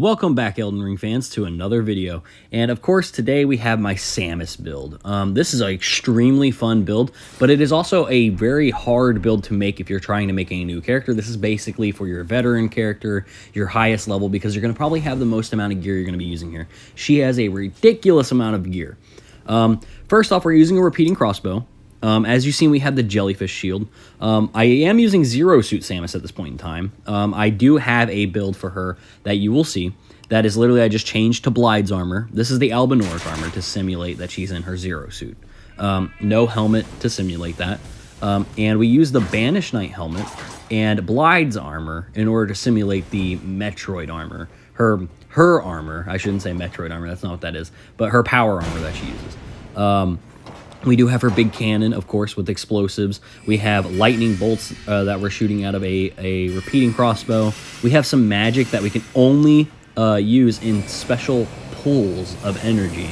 Welcome back, Elden Ring fans, to another video. And of course, today we have my Samus build. This is an extremely fun build, but it is also a very hard build to make if you're trying to make a new character. This is basically for your veteran character, your highest level, because you're going to probably have the most amount of gear you're going to be using here. She has a ridiculous amount of gear. First off, we're using a repeating crossbow. As you've seen, we have the jellyfish shield. I am using Zero Suit Samus at this point in time. I do have a build for her that you will see. That is literally, I just changed to Blide's armor. This is the Albinoric armor to simulate that she's in her Zero Suit. No helmet to simulate that. And we use the Banished Knight helmet and Blide's armor in order to simulate the Metroid armor. Her armor, I shouldn't say Metroid armor, that's not what that is, but her power armor that she uses. We do have her big cannon, of course, with explosives. We have lightning bolts that we're shooting out of a repeating crossbow. We have some magic that we can only use in special pools of energy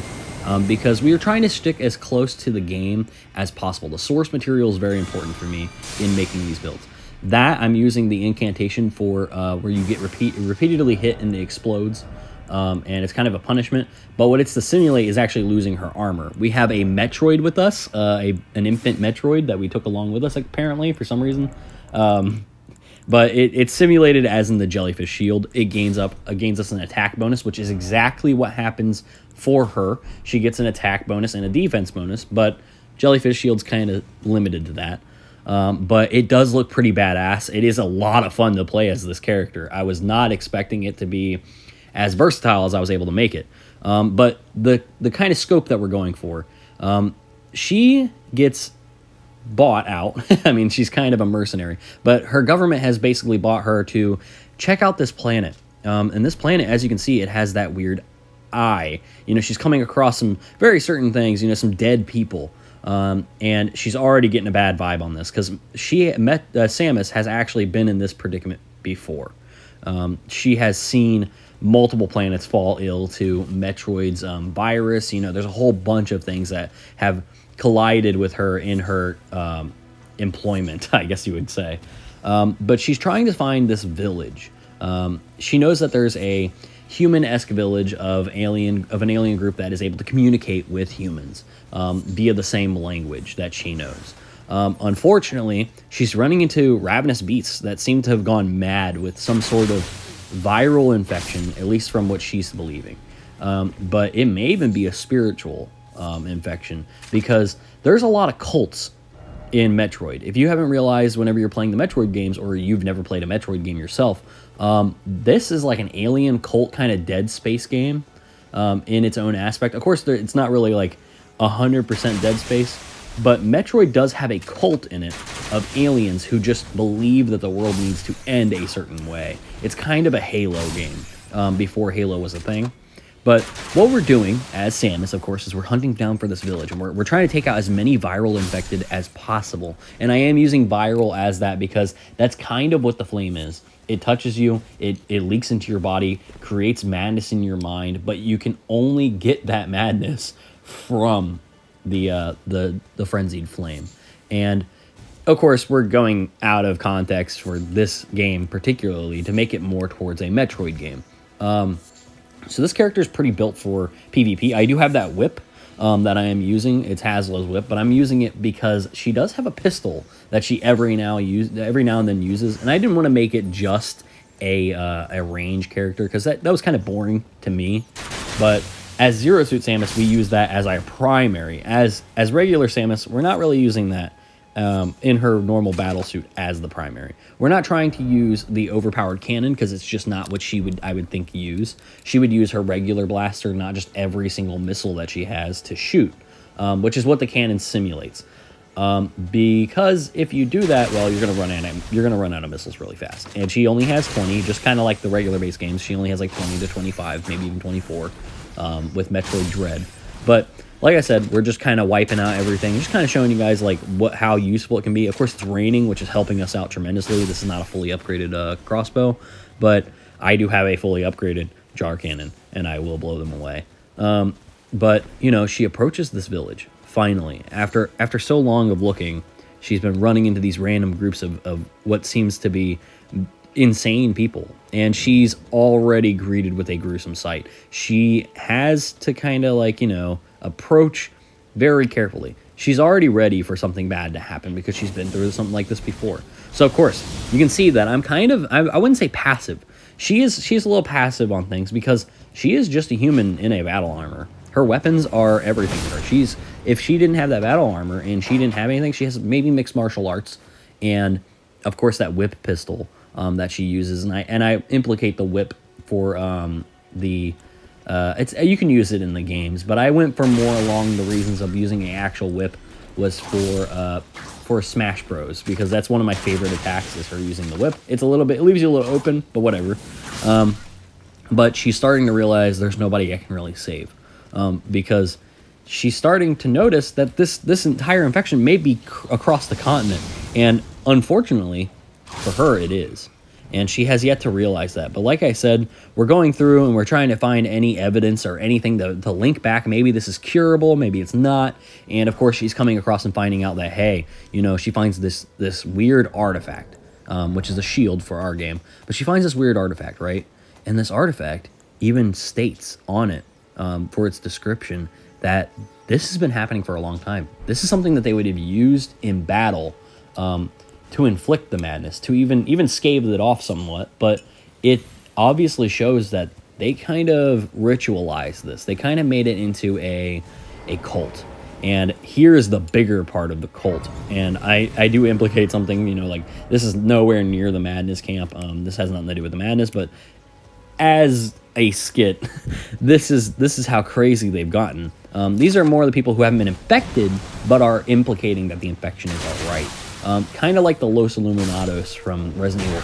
because we are trying to stick as close to the game as possible. The source material is very important for me in making these builds. That I'm using the incantation for where you get repeatedly hit and it explodes. And it's kind of a punishment, but what it's to simulate is actually losing her armor. We have a Metroid with us, an infant Metroid that we took along with us, apparently, for some reason. But it's simulated as in the jellyfish shield. It gains us an attack bonus, which is exactly what happens for her. She gets an attack bonus and a defense bonus, but jellyfish shield's kind of limited to that. But it does look pretty badass. It is a lot of fun to play as this character. I was not expecting it to be as versatile as I was able to make it. But the kind of scope that we're going for, she gets bought out. I mean, she's kind of a mercenary, but her government has basically bought her to check out this planet. And this planet, as you can see, it has that weird eye. You know, she's coming across some very certain things, you know, some dead people. And she's already getting a bad vibe on this because Samus has actually been in this predicament before. She has seen multiple planets fall ill to Metroid's virus. You know, there's a whole bunch of things that have collided with her in her employment, I guess you would say. But she's trying to find this village. She knows that there's a human-esque village of an alien group that is able to communicate with humans via the same language that she knows. Unfortunately, she's running into ravenous beasts that seem to have gone mad with some sort of viral infection, at least from what she's believing. But it may even be a spiritual infection because there's a lot of cults in Metroid. If you haven't realized whenever you're playing the Metroid games or you've never played a Metroid game yourself, this is like an alien cult kind of Dead Space game in its own aspect. Of course, it's not really like 100% Dead Space, but Metroid does have a cult in it of aliens who just believe that the world needs to end a certain way. It's kind of a Halo game before Halo was a thing. But what we're doing as Samus, of course, is we're hunting down for this village, and we're trying to take out as many viral infected as possible. And I am using viral as that because that's kind of what the flame is. It touches you, it leaks into your body, creates madness in your mind, but you can only get that madness from the frenzied flame. And of course, we're going out of context for this game particularly to make it more towards a Metroid game. So this character is pretty built for PvP. I do have that whip that I am using. It's Haslow's whip, but I'm using it because she does have a pistol that she every now and then uses, and I didn't want to make it just a range character because that was kind of boring to me. But as Zero Suit Samus, we use that as our primary. As regular Samus, we're not really using that in her normal battle suit as the primary. We're not trying to use the overpowered cannon because it's just not what I would think use. She would use her regular blaster, not just every single missile that she has to shoot, which is what the cannon simulates. Because if you do that, well, you're gonna run out of missiles really fast. And she only has 20, just kind of like the regular base games. She only has like 20 to 25, maybe even 24 with Metroid Dread. But like I said, we're just kind of wiping out everything, just kind of showing you guys like how useful it can be. Of course, it's raining, which is helping us out tremendously. This is not a fully upgraded crossbow, but I do have a fully upgraded jar cannon, and I will blow them away. But you know, she approaches this village finally after so long of looking. She's been running into these random groups of what seems to be insane people, and she's already greeted with a gruesome sight. She has to kind of like, approach very carefully. She's already ready for something bad to happen because she's been through something like this before. So of course, you can see that I'm kind of, I wouldn't say passive. She's a little passive on things because she is just a human in a battle armor. Her weapons are everything to her. If she didn't have that battle armor and she didn't have anything, she has maybe mixed martial arts, and of course that whip pistol that she uses. And I implicate the whip for you can use it in the games, but I went for more along the reasons of using an actual whip was for Smash Bros, because that's one of my favorite attacks is her using the whip. It's a little bit, it leaves you a little open, but whatever. But she's starting to realize there's nobody I can really save, because she's starting to notice that this entire infection may be across the continent, and unfortunately for her it is. And she has yet to realize that. But like I said, we're going through and we're trying to find any evidence or anything to link back. Maybe this is curable, maybe it's not. And of course, she's coming across and finding out that, hey, she finds this weird artifact, which is a shield for our game. But she finds this weird artifact, right? And this artifact even states on it, for its description, that this has been happening for a long time. This is something that they would have used in battle, to inflict the madness, to even scathe it off somewhat, but it obviously shows that they kind of ritualized this. They kind of made it into a cult. And here's the bigger part of the cult. And I do implicate something, like this is nowhere near the madness camp. This has nothing to do with the madness, but as a skit, this is how crazy they've gotten. These are more the people who haven't been infected, but are implicating that the infection is all right. Kind of like the Los Illuminados from Resident Evil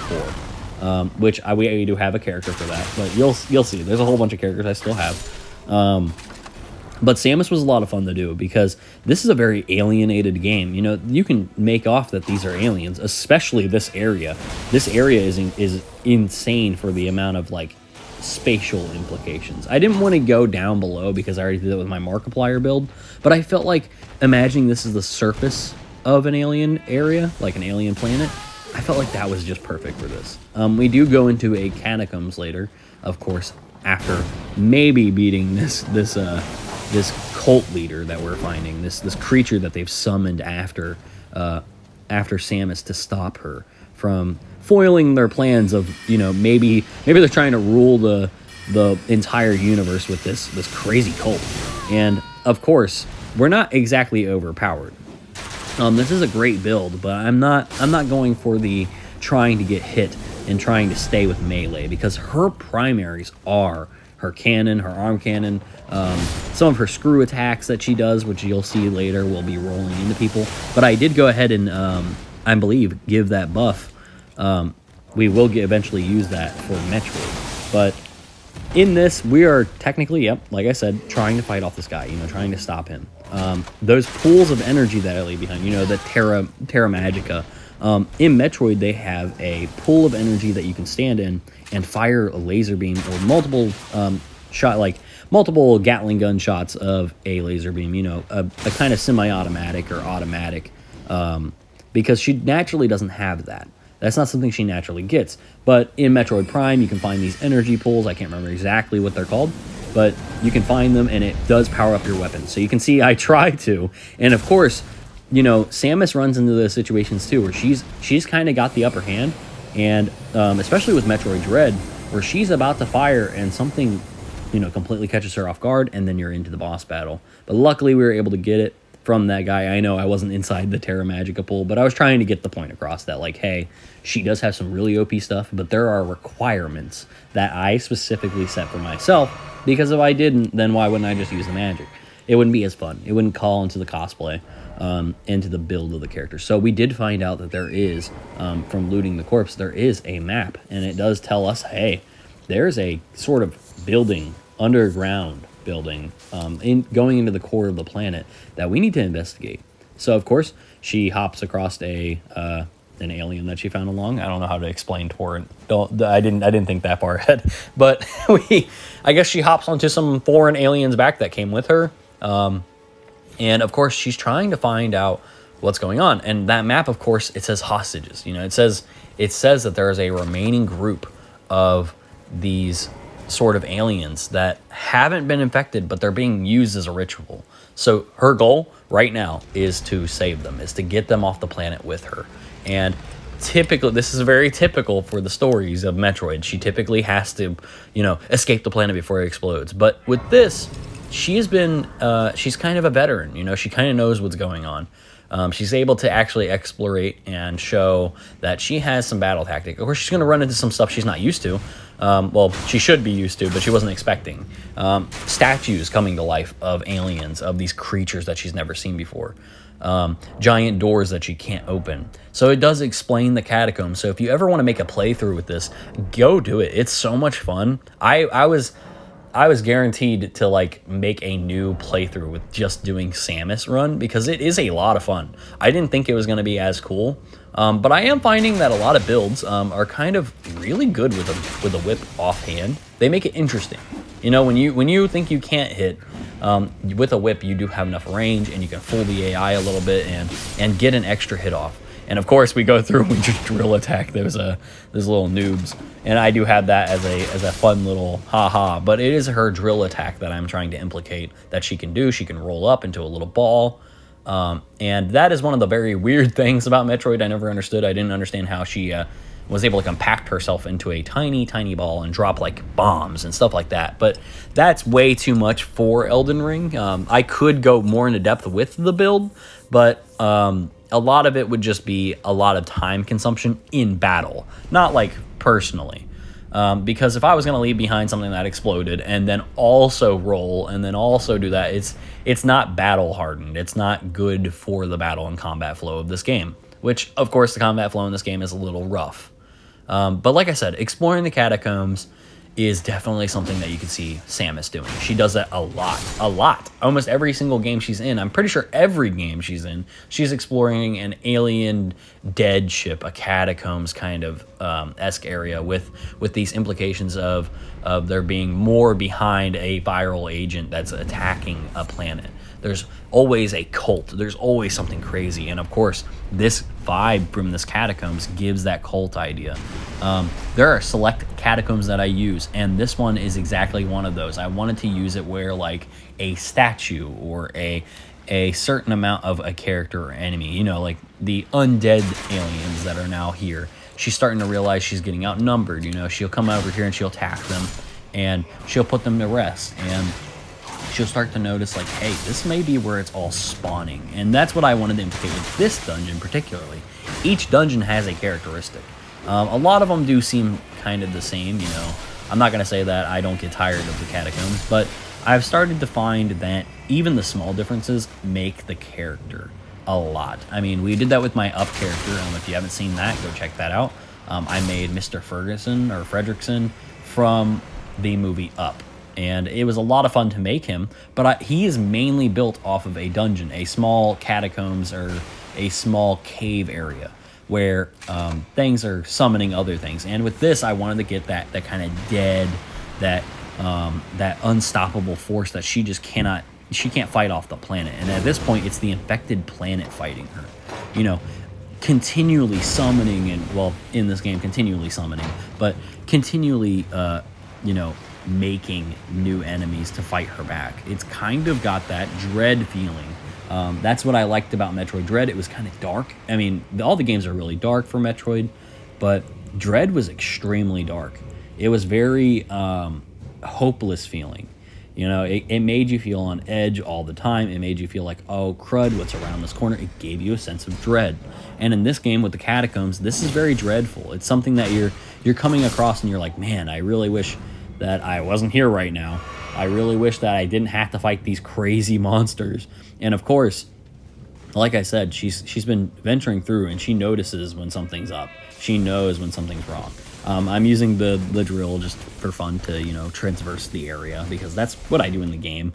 4, which we do have a character for that, but you'll see. There's a whole bunch of characters I still have. But Samus was a lot of fun to do because this is a very alienated game. You can make off that these are aliens, especially this area. This area is insane for the amount of like spatial implications. I didn't want to go down below because I already did it with my Markiplier build, but I felt like imagining this is the surface of an alien area, like an alien planet, I felt like that was just perfect for this. We do go into a catacombs later, of course, after maybe beating this cult leader that we're finding, this creature that they've summoned after Samus to stop her from foiling their plans of, maybe they're trying to rule the entire universe with this crazy cult. And of course, we're not exactly overpowered. This is a great build, but I'm not going for the trying to get hit and trying to stay with melee, because her primaries are her cannon, her arm cannon, some of her screw attacks that she does, which you'll see later will be rolling into people. But I did go ahead and, I believe, give that buff. We will eventually use that for Metroid. But in this, we are technically, like I said, trying to fight off this guy, trying to stop him. Those pools of energy that I leave behind, the Terra Magica. In Metroid, they have a pool of energy that you can stand in and fire a laser beam or multiple multiple Gatling gun shots of a laser beam, a kind of semi-automatic or automatic, because she naturally doesn't have that. That's not something she naturally gets. But in Metroid Prime, you can find these energy pools. I can't remember exactly what they're called, but you can find them, and it does power up your weapon. So you can see I try to. And of course, Samus runs into those situations too, where she's kind of got the upper hand. And especially with Metroid Dread, where she's about to fire and something, completely catches her off guard, and then you're into the boss battle. But luckily, we were able to get it from that guy. I know I wasn't inside the Terra Magica pool, but I was trying to get the point across that, like, hey, she does have some really OP stuff, but there are requirements that I specifically set for myself, because if I didn't, then why wouldn't I just use the magic? It wouldn't be as fun. It wouldn't call into the cosplay, into the build of the character. So we did find out that there is, from looting the corpse, there is a map, and it does tell us, hey, there's a sort of building, underground building, going into the core of the planet that we need to investigate. So of course she hops across an alien that she found along. I don't know how to explain torrent. I didn't think that far ahead, but I guess she hops onto some foreign aliens back that came with her, and of course she's trying to find out what's going on. And that map, of course, it says hostages. It says it says that there is a remaining group of these sort of aliens that haven't been infected, but they're being used as a ritual. So her goal right now is to save them, is to get them off the planet with her. And typically, this is very typical for the stories of Metroid. She typically has to, escape the planet before it explodes. But with this, she's kind of a veteran. She kind of knows what's going on. She's able to actually explorate and show that she has some battle tactic. Of course, she's going to run into some stuff she's not used to. Well, she should be used to, but she wasn't expecting. Statues coming to life of aliens, of these creatures that she's never seen before. Giant doors that she can't open. So it does explain the catacombs. So if you ever want to make a playthrough with this, go do it. It's so much fun. I was guaranteed to make a new playthrough with just doing Samus run, because it is a lot of fun. I didn't think it was going to be as cool, but I am finding that a lot of builds are kind of really good with a whip offhand. They make it interesting. When you think you can't hit, with a whip, you do have enough range, and you can fool the AI a little bit and get an extra hit off. And of course, we go through and we just drill attack those little noobs, and I do have that as a fun little haha. But it is her drill attack that I'm trying to implicate that she can do. She can roll up into a little ball, and that is one of the very weird things about Metroid. I never understood. I didn't understand how she was able to compact herself into a tiny, tiny ball and drop bombs and stuff like that. But that's way too much for Elden Ring. I could go more into depth with the build, but a lot of it would just be a lot of time consumption in battle, not personally. Because if I was going to leave behind something that exploded and then also roll and then also do that, it's not battle hardened. It's not good for the battle and combat flow of this game, which of course the combat flow in this game is a little rough. But like I said, exploring the catacombs is definitely something that you can see Samus doing. She does that a lot. Almost every single game she's in, I'm pretty sure every game she's in, she's exploring an alien dead ship, a catacombs kind of esque area with these implications of there being more behind a viral agent that's attacking a planet. There's always a cult. There's always something crazy. And of course, this vibe from this catacombs gives that cult idea. There are select catacombs that I use, and this one is exactly one of those. I wanted to use it where a statue or a certain amount of a character or enemy, the undead aliens that are now here. She's starting to realize she's getting outnumbered. She'll come over here and she'll attack them, and she'll put them to rest, and she'll start to notice hey, this may be where it's all spawning. And that's what I wanted to implicate with this dungeon particularly. Each dungeon has a characteristic. A lot of them do seem kind of the same. I'm not going to say that I don't get tired of the catacombs, but I've started to find that even the small differences make the character a lot. I mean, we did that with my Up character. If you haven't seen that, go check that out. I made Mr. Ferguson or Fredrickson from the movie Up. And it was a lot of fun to make him, but he is mainly built off of a dungeon, a small catacombs or a small cave area where things are summoning other things. And with this, I wanted to get that kind of dead, that unstoppable force that she can't fight off the planet. And at this point, it's the infected planet fighting her. Continually summoning, and well, in this game, continually summoning, but continually, making new enemies to fight her back. It's kind of got that Dread feeling. That's what I liked about Metroid Dread. It was kind of dark. I mean, all the games are really dark for Metroid, but Dread was extremely dark. It was very hopeless feeling. It made you feel on edge all the time. It made you feel oh crud, what's around this corner? It gave you a sense of dread. And in this game with the catacombs, this is very dreadful. It's something that you're coming across and you're man, I really wish that I wasn't here right now. I really wish that I didn't have to fight these crazy monsters. And of course, like I said, she's been venturing through, and she notices when something's up. She knows when something's wrong. I'm using the drill just for fun to traverse the area, because that's what I do in the game.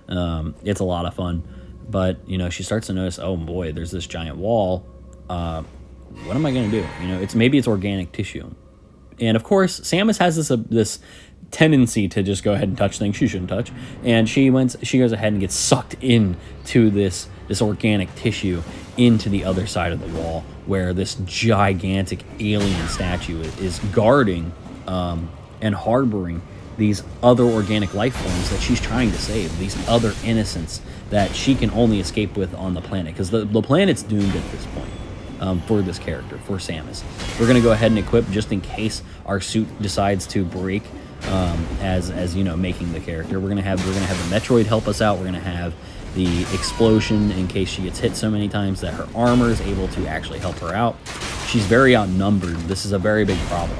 It's a lot of fun. But she starts to notice, oh boy, there's this giant wall. What am I gonna do? Maybe it's organic tissue. And of course, Samus has this tendency to just go ahead and touch things she shouldn't touch, and she goes ahead and gets sucked into this this organic tissue into the other side of the wall, where this gigantic alien statue is guarding and harboring these other organic life forms that she's trying to save, these other innocents that she can only escape with on the planet, because the planet's doomed at this point for this character, for Samus. We're going to go ahead and equip just in case our suit decides to break as you know, making the character. We're gonna have the Metroid help us out. We're gonna have the explosion in case she gets hit so many times that her armor is able to actually help her out. She's very outnumbered. This is a very big problem.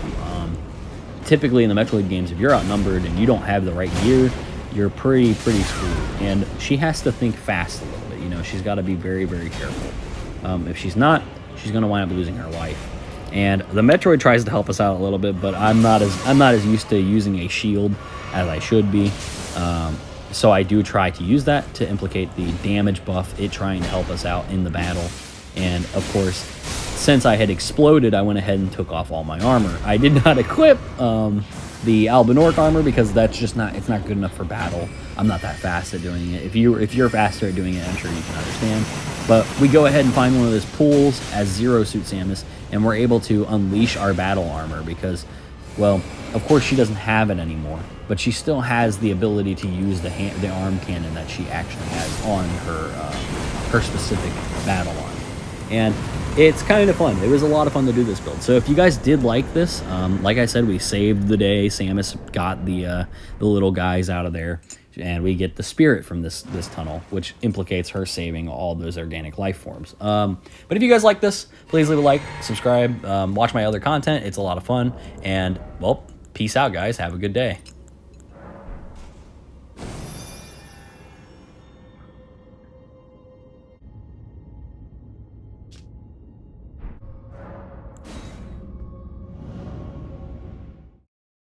Typically in the Metroid games, if you're outnumbered and you don't have the right gear, you're pretty screwed. And she has to think fast a little bit. You know, she's got to be very careful. If she's not, she's gonna wind up losing her life. And the Metroid tries to help us out a little bit, but I'm not as used to using a shield as I should be. So I do try to use that to implicate the damage buff, it trying to help us out in the battle. And of course, since I had exploded, I went ahead and took off all my armor. I did not equip the Albinork armor because that's just it's not good enough for battle. I'm not that fast at doing it. If you're faster at doing it, I'm sure you can understand. But we go ahead and find one of those pools as Zero Suit Samus, and we're able to unleash our battle armor because, well, of course she doesn't have it anymore, but she still has the ability to use the arm cannon that she actually has on her specific battle arm. And it's kind of fun. It was a lot of fun to do this build. So if you guys did like this, like I said, we saved the day. Samus got the little guys out of there, and we get the spirit from this tunnel, which implicates her saving all those organic life forms. But if you guys like this, please leave a like, subscribe, watch my other content. It's a lot of fun. And, well, peace out, guys. Have a good day.